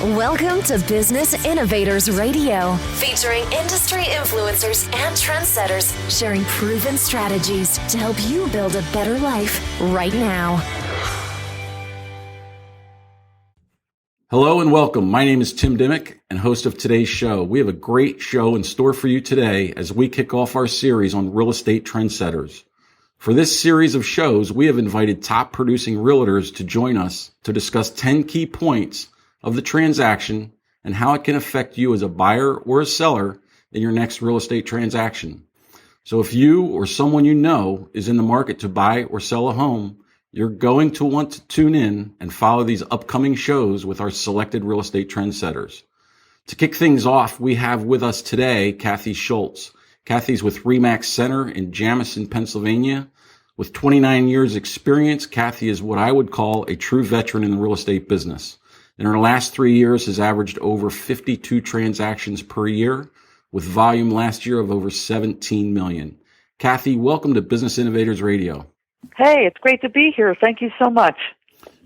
Welcome to Business Innovators Radio, featuring industry influencers and trendsetters sharing proven strategies to help you build a better life right now. Hello and welcome. My name is Tim Dimmick and host of today's show. We have a great show in store for you today as we kick off our series on real estate trendsetters. For this series of shows, we have invited top producing realtors to join us to discuss 10 key points of the transaction and how it can affect you as a buyer or a seller in your next real estate transaction. So if you or someone you know is in the market to buy or sell a home, you're going to want to tune in and follow these upcoming shows with our selected real estate trendsetters. To kick things off, we have with us today Cathy Shultz. Cathy's with Remax Center in Jamison, Pennsylvania. With 29 years experience, Cathy is what I would call a true veteran in the real estate business. In her last 3 years has averaged over 52 transactions per year, with volume last year of over 17 million. Cathy, welcome to Business Innovators Radio. Hey, it's great to be here. Thank you so much.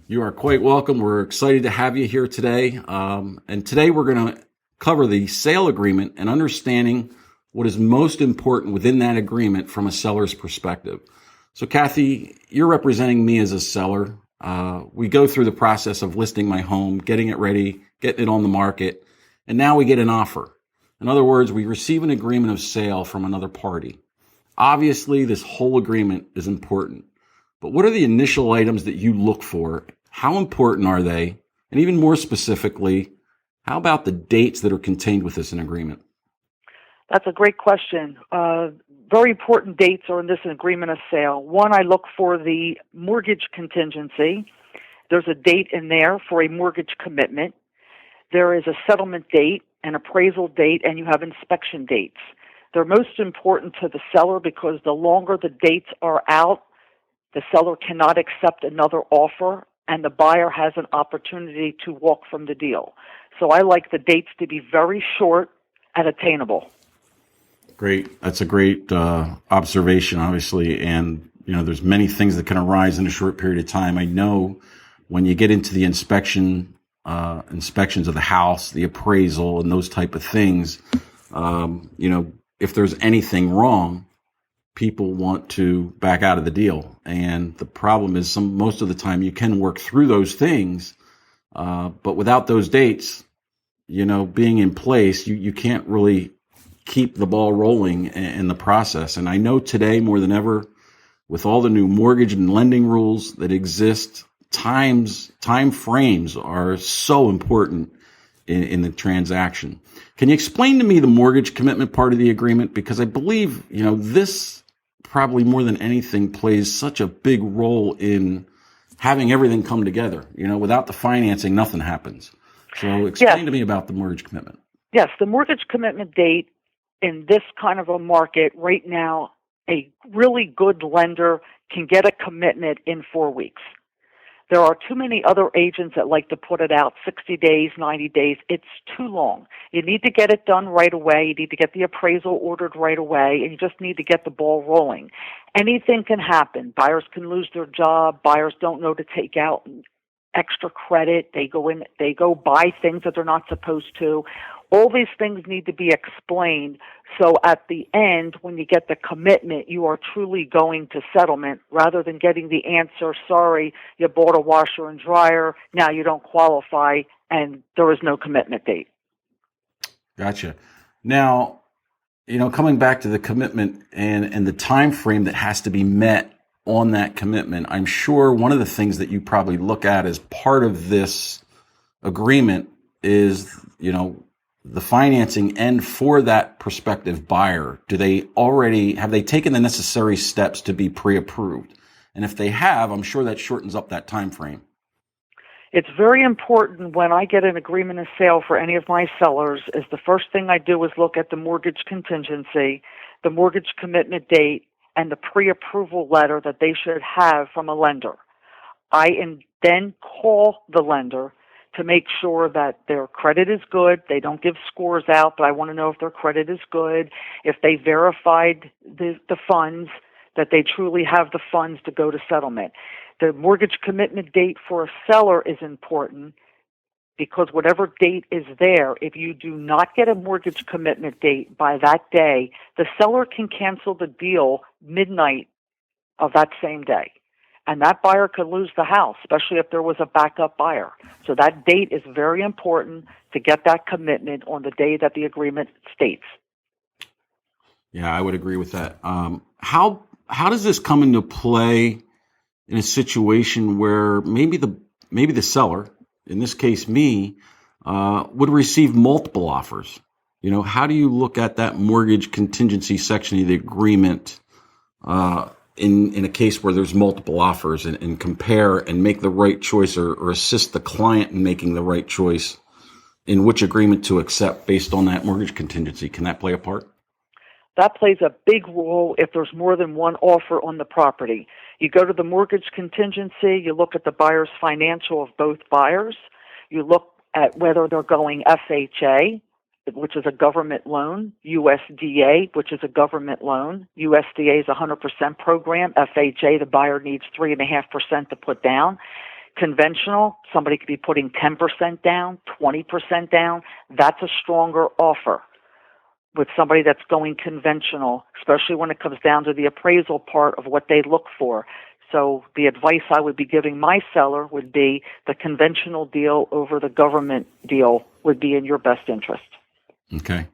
You are quite welcome. We're excited to have you here today. And today we're going to cover the sale agreement and understanding what is most important within that agreement from a seller's perspective. So Cathy, you're representing me as a seller. We go through the process of listing my home, getting it ready, getting it on the market, and now we get an offer. In other words, we receive an agreement of sale from another party. Obviously, this whole agreement is important, but what are the initial items that you look for? How important are they? And even more specifically, how about the dates that are contained with this agreement? That's a great question. Very important dates are in this agreement of sale. One, I look for the mortgage contingency. There's a date in there for a mortgage commitment. There is a settlement date, an appraisal date, and you have inspection dates. They're most important to the seller because the longer the dates are out, the seller cannot accept another offer, and the buyer has an opportunity to walk from the deal. So I like the dates to be very short and attainable. Great. That's a great observation, obviously. And, there's many things that can arise in a short period of time. I know when you get into the inspections of the house, the appraisal and those type of things, if there's anything wrong, people want to back out of the deal. And the problem is most of the time you can work through those things. But without those dates, being in place, you can't really keep the ball rolling in the process. And I know today more than ever, with all the new mortgage and lending rules that exist, time frames are so important in the transaction. Can you explain to me the mortgage commitment part of the agreement? Because I believe, this probably more than anything plays such a big role in having everything come together. Without the financing, nothing happens. So explain to me about the mortgage commitment. Yes, the mortgage commitment date in this kind of a market right now, a really good lender can get a commitment in 4 weeks. There are too many other agents that like to put it out 60 days, 90 days. It's too long. You need to get it done right away. You need to get the appraisal ordered right away, and you just need to get the ball rolling. Anything can happen. Buyers can lose their job. Buyers don't know to take out extra credit. They go buy things that they're not supposed to. All these things need to be explained, so at the end, when you get the commitment, you are truly going to settlement rather than getting the answer, sorry, you bought a washer and dryer, now you don't qualify, and there is no commitment date. Gotcha. Now, coming back to the commitment and the time frame that has to be met on that commitment, I'm sure one of the things that you probably look at as part of this agreement is, the financing end for that prospective buyer. Have they taken the necessary steps to be pre-approved? And if they have, I'm sure that shortens up that time frame. It's very important when I get an agreement of sale for any of my sellers is the first thing I do is look at the mortgage contingency, the mortgage commitment date, and the pre-approval letter that they should have from a lender. I then call the lender to make sure that their credit is good. They don't give scores out, but I want to know if their credit is good, if they verified the funds, that they truly have the funds to go to settlement. The mortgage commitment date for a seller is important. because whatever date is there, if you do not get a mortgage commitment date by that day, the seller can cancel the deal midnight of that same day. And that buyer could lose the house, especially if there was a backup buyer. So that date is very important to get that commitment on the day that the agreement states. Yeah, I would agree with that. How does this come into play in a situation where maybe the seller, in this case me, would receive multiple offers? You know, how do you look at that mortgage contingency section of the agreement in a case where there's multiple offers and compare and make the right choice or assist the client in making the right choice in which agreement to accept based on that mortgage contingency? Can that play a part? That plays a big role if there's more than one offer on the property. You go to the mortgage contingency, you look at the buyer's financial of both buyers, you look at whether they're going FHA, which is a government loan, USDA, which is a government loan. USDA is a 100% program. FHA, the buyer needs 3.5% to put down. Conventional, somebody could be putting 10% down, 20% down. That's a stronger offer. With somebody that's going conventional, especially when it comes down to the appraisal part of what they look for. So the advice I would be giving my seller would be the conventional deal over the government deal would be in your best interest. Okay.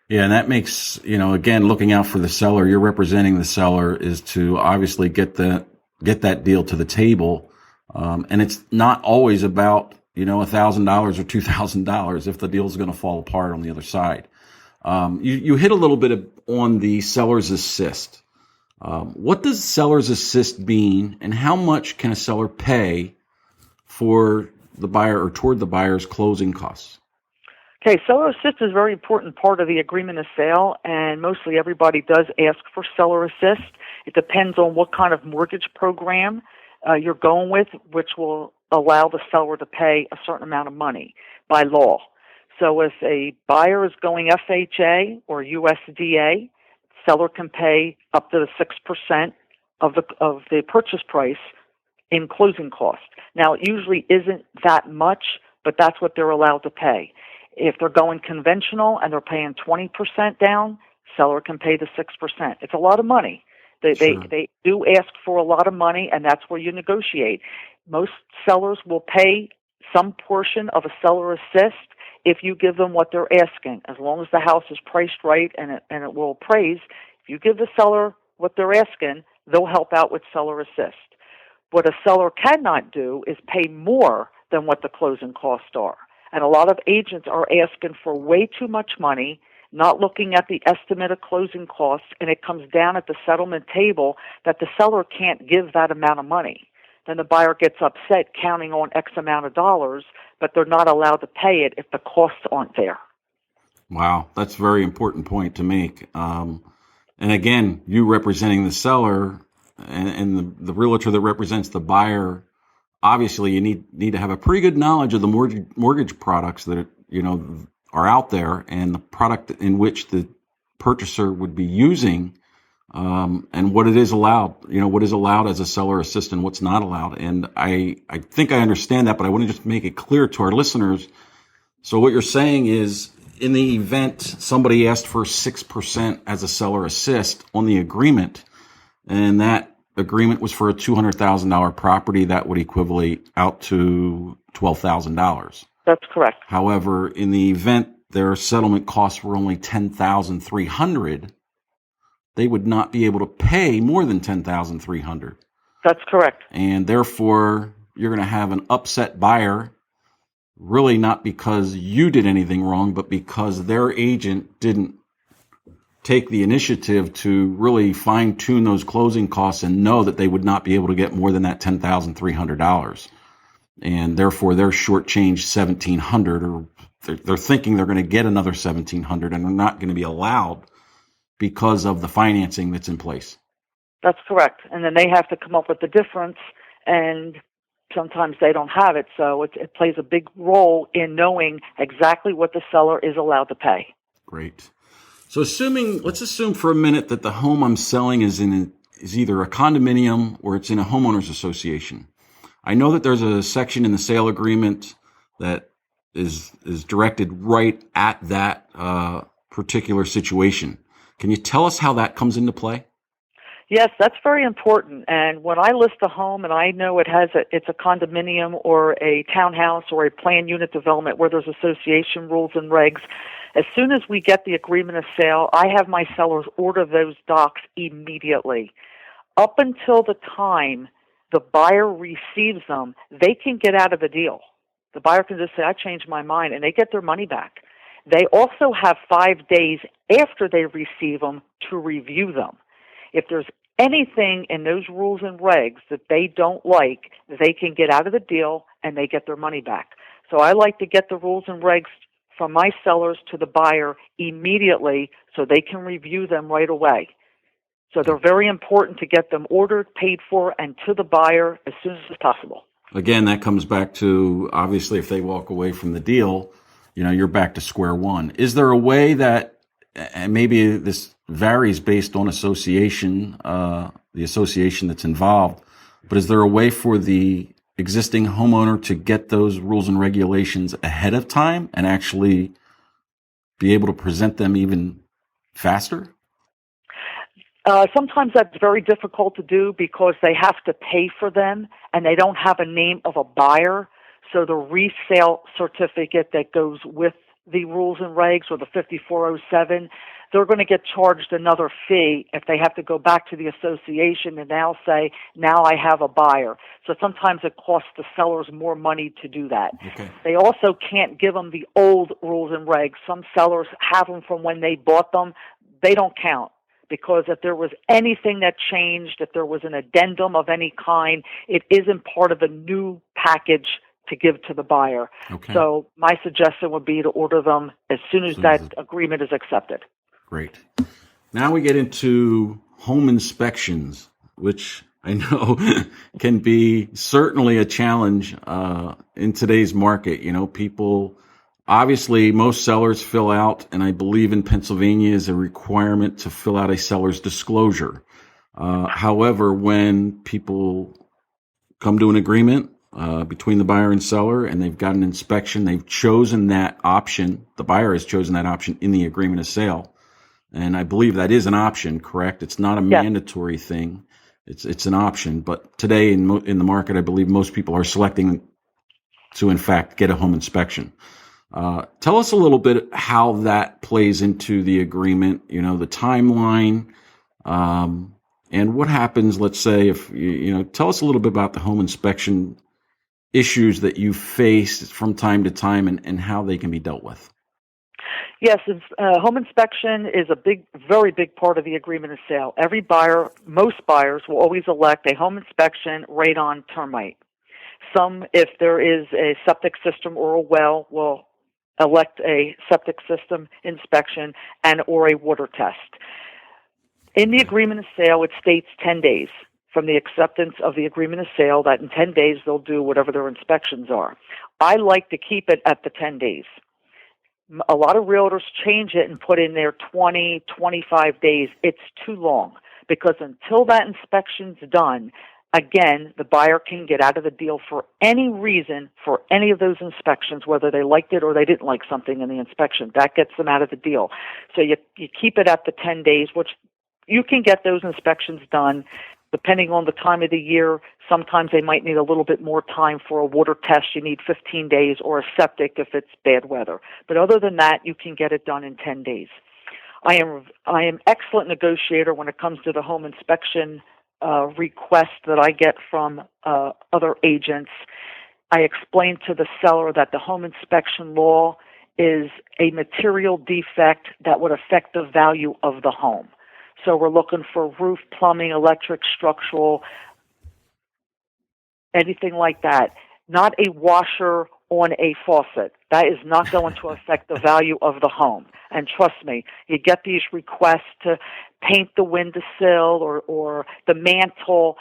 Yeah, and that makes, again, looking out for the seller, you're representing the seller is to obviously get that deal to the table. And it's not always about, $1,000 or $2,000 if the deal is going to fall apart on the other side. You hit a little bit on the seller's assist. What does seller's assist mean, and how much can a seller pay for the buyer or toward the buyer's closing costs? Okay, seller assist is a very important part of the agreement of sale, and mostly everybody does ask for seller assist. It depends on what kind of mortgage program you're going with, which will allow the seller to pay a certain amount of money by law. So if a buyer is going FHA or USDA, seller can pay up to the 6% of the purchase price in closing costs. Now, it usually isn't that much, but that's what they're allowed to pay. If they're going conventional and they're paying 20% down, seller can pay the 6%. It's a lot of money. They do ask for a lot of money, and that's where you negotiate. Most sellers will pay some portion of a seller assist if you give them what they're asking. As long as the house is priced right and it will appraise, if you give the seller what they're asking, they'll help out with seller assist. What a seller cannot do is pay more than what the closing costs are. And a lot of agents are asking for way too much money, not looking at the estimate of closing costs, and it comes down at the settlement table that the seller can't give that amount of money. Then the buyer gets upset counting on X amount of dollars, but they're not allowed to pay it if the costs aren't there. Wow, that's a very important point to make. And again, you representing the seller and the realtor that represents the buyer, obviously you need to have a pretty good knowledge of the mortgage products that are out there and the product in which the purchaser would be using. And what it is allowed, what is allowed as a seller assist and what's not allowed. And I think I understand that, but I want to just make it clear to our listeners. So what you're saying is, in the event somebody asked for 6% as a seller assist on the agreement, and that agreement was for a $200,000 property, that would equivalent out to $12,000. That's correct. However, in the event their settlement costs were only $10,300, they would not be able to pay more than $10,300. That's correct. And therefore, you're going to have an upset buyer, really not because you did anything wrong, but because their agent didn't take the initiative to really fine-tune those closing costs and know that they would not be able to get more than that $10,300. And therefore, they're shortchanged $1,700, or they're thinking they're going to get another $1,700, and they're not going to be allowed because of the financing that's in place. That's correct. And then they have to come up with the difference, and sometimes they don't have it. So it plays a big role in knowing exactly what the seller is allowed to pay. Great. So let's assume for a minute that the home I'm selling is either a condominium or it's in a homeowners association. I know that there's a section in the sale agreement that is directed right at that particular situation. Can you tell us how that comes into play? Yes, that's very important. And when I list a home and I know it's a condominium or a townhouse or a planned unit development where there's association rules and regs, as soon as we get the agreement of sale, I have my sellers order those docs immediately. Up until the time the buyer receives them, they can get out of the deal. The buyer can just say, I changed my mind, and they get their money back. They also have 5 days after they receive them to review them. If there's anything in those rules and regs that they don't like, they can get out of the deal and they get their money back. So I like to get the rules and regs from my sellers to the buyer immediately so they can review them right away. So they're very important to get them ordered, paid for, and to the buyer as soon as possible. Again, that comes back to, obviously, if they walk away from the deal, you're back to square one. Is there a way that, and maybe this varies based on association, the association that's involved, but is there a way for the existing homeowner to get those rules and regulations ahead of time and actually be able to present them even faster? Sometimes that's very difficult to do because they have to pay for them and they don't have a name of a buyer. So the resale certificate that goes with the rules and regs or the 5407, they're going to get charged another fee if they have to go back to the association and now say, now I have a buyer. So sometimes it costs the sellers more money to do that. Okay. They also can't give them the old rules and regs. Some sellers have them from when they bought them. They don't count. Because if there was anything that changed, if there was an addendum of any kind, it isn't part of the new package to give to the buyer. Okay. So my suggestion would be to order them as soon as that agreement is accepted. Great. Now we get into home inspections, which I know can be certainly a challenge in today's market. People... Obviously, most sellers fill out, and I believe in Pennsylvania is a requirement to fill out a seller's disclosure. However, when people come to an agreement between the buyer and seller and they've got an inspection, they've chosen that option. The buyer has chosen that option in the agreement of sale. And I believe that is an option, correct? It's not a mandatory thing. It's an option. But today in the market, I believe most people are selecting to, in fact, get a home inspection. Tell us a little bit how that plays into the agreement, the timeline, and what happens, let's say, if, tell us a little bit about the home inspection issues that you face from time to time and how they can be dealt with. Yes, home inspection is a very big part of the agreement of sale. Every buyer, most buyers will always elect a home inspection radon termite. Some, if there is a septic system or a well, will elect a septic system inspection and or a water test. In the agreement of sale, it states 10 days from the acceptance of the agreement of sale that in 10 days they'll do whatever their inspections are. I like to keep it at the 10 days. A lot of realtors change it and put in there 20, 25 days. It's too long because until that inspection's done, again, the buyer can get out of the deal for any reason for any of those inspections, whether they liked it or they didn't like something in the inspection. That gets them out of the deal. So you keep it at the 10 days, which you can get those inspections done depending on the time of the year. Sometimes they might need a little bit more time for a water test. You need 15 days or a septic if it's bad weather. But other than that, you can get it done in 10 days. I am excellent negotiator when it comes to the home inspection request that I get from other agents. I explain to the seller that the home inspection law is a material defect that would affect the value of the home. So we're looking for roof, plumbing, electric, structural, anything like that. Not a washer on a faucet. That is not going to affect the value of the home. And trust me, you get these requests to paint the windowsill or the mantle.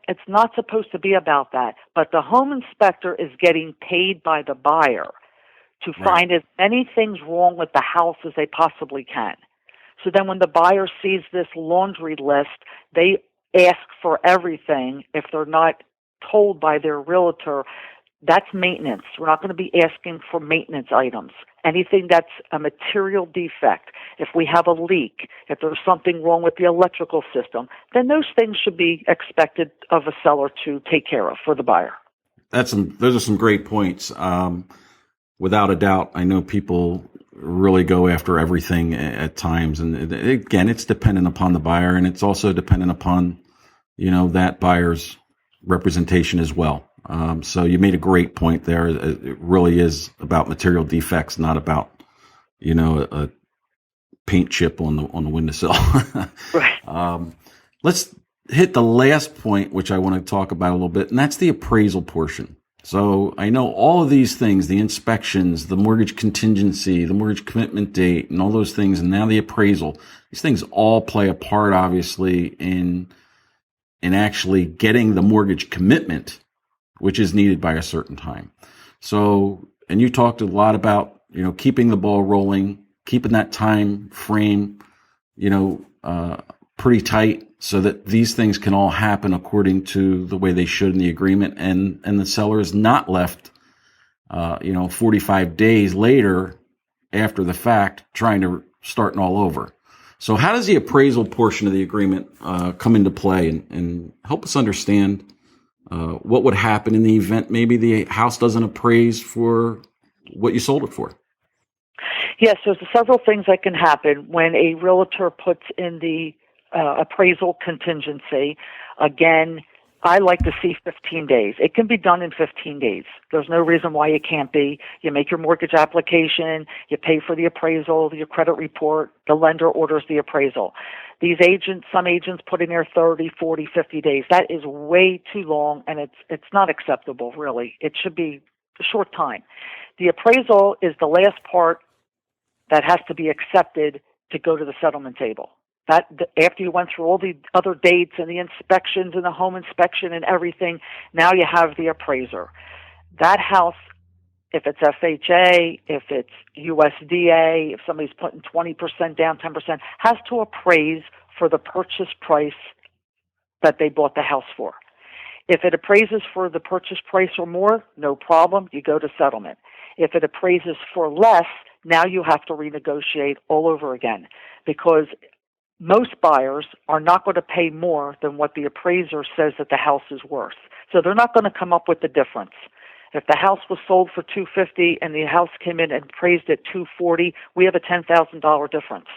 It's not supposed to be about that. But the home inspector is getting paid by the buyer to find as many things wrong with the house as they possibly can. So then when the buyer sees this laundry list, they ask for everything if they're not told by their realtor That's maintenance. We're not going to be asking for maintenance items. Anything that's a material defect, if we have a leak, if there's something wrong with the electrical system, then those things should be expected of a seller to take care of for the buyer. Those are some great points. Without a doubt, I know people really go after everything at times. And again, it's dependent upon the buyer, and it's also dependent upon, that buyer's representation as well. So you made a great point there. It really is about material defects, not about, a paint chip on the windowsill. Right. Let's hit the last point, which I want to talk about a little bit, and that's the appraisal portion. So I know all of these things, the inspections, the mortgage contingency, the mortgage commitment date, and all those things, and now the appraisal, these things all play a part, obviously, in actually getting the mortgage commitment, which is needed by a certain time. So, and you talked a lot about, keeping the ball rolling, keeping that time frame, pretty tight so that these things can all happen according to the way they should in the agreement. And the seller is not left, 45 days later after the fact trying to start all over. So how does the appraisal portion of the agreement come into play and help us understand what would happen in the event maybe the house doesn't appraise for what you sold it for? Yes, there's several things that can happen when a realtor puts in the appraisal contingency. Again, I like to see 15 days. It can be done in 15 days. There's no reason why it can't be. You make your mortgage application, you pay for the appraisal, your credit report, the lender orders the appraisal. Some agents put in there 30, 40, 50 days. That is way too long, and it's not acceptable, really. It should be a short time. The appraisal is the last part that has to be accepted to go to the settlement table. That after you went through all the other dates and the inspections and the home inspection and everything, now you have the appraiser. That house, if it's FHA, if it's USDA, if somebody's putting 20% down, 10%, has to appraise for the purchase price that they bought the house for. If it appraises for the purchase price or more, no problem, you go to settlement. If it appraises for less, now you have to renegotiate all over again, because most buyers are not going to pay more than what the appraiser says that the house is worth. So they're not going to come up with the difference. If the house was sold for $250 and the house came in and appraised at $240, we have a $10,000 difference.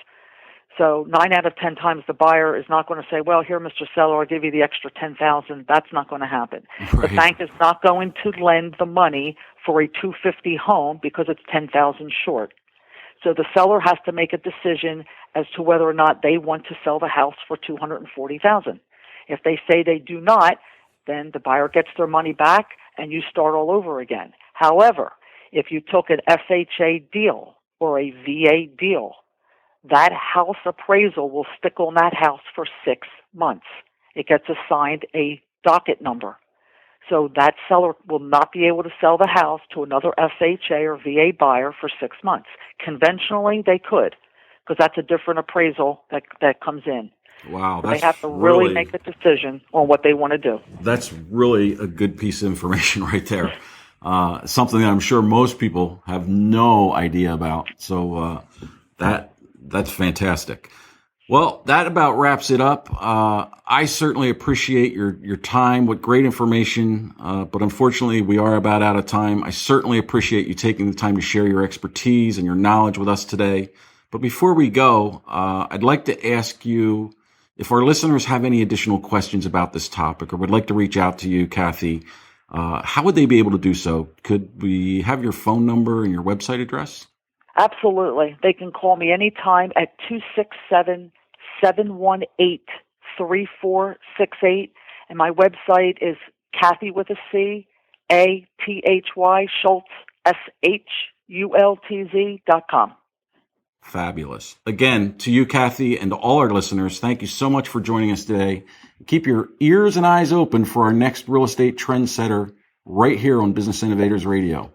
So 9 out of 10 times the buyer is not going to say, well, here, Mr. Seller, I'll give you the extra $10,000. That's not going to happen. Right. The bank is not going to lend the money for a $250 home because it's $10,000 short. So the seller has to make a decision as to whether or not they want to sell the house for $240,000. If they say they do not, then the buyer gets their money back and you start all over again. However, if you took an FHA deal or a VA deal, that house appraisal will stick on that house for 6 months. It gets assigned a docket number. So that seller will not be able to sell the house to another FHA or VA buyer for 6 months. Conventionally, they could, because that's a different appraisal that comes in. Wow. So they have to really make a decision on what they want to do. That's really a good piece of information right there. Something that I'm sure most people have no idea about. So that's fantastic. Well, that about wraps it up. I certainly appreciate your time. What great information. But unfortunately, we are about out of time. I certainly appreciate you taking the time to share your expertise and your knowledge with us today. But before we go, I'd like to ask you if our listeners have any additional questions about this topic or would like to reach out to you, Cathy, how would they be able to do so? Could we have your phone number and your website address? Absolutely. They can call me anytime at 267-718-3468. And my website is Cathy with a C, A-T-H-Y, Shultz, SHULTZ.com. Fabulous. Again, to you, Cathy, and to all our listeners, thank you so much for joining us today. Keep your ears and eyes open for our next real estate trendsetter right here on Business Innovators Radio.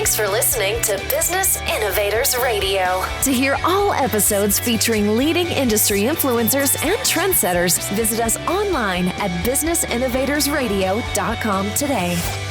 Thanks for listening to Business Innovators Radio. To hear all episodes featuring leading industry influencers and trendsetters, visit us online at businessinnovatorsradio.com today.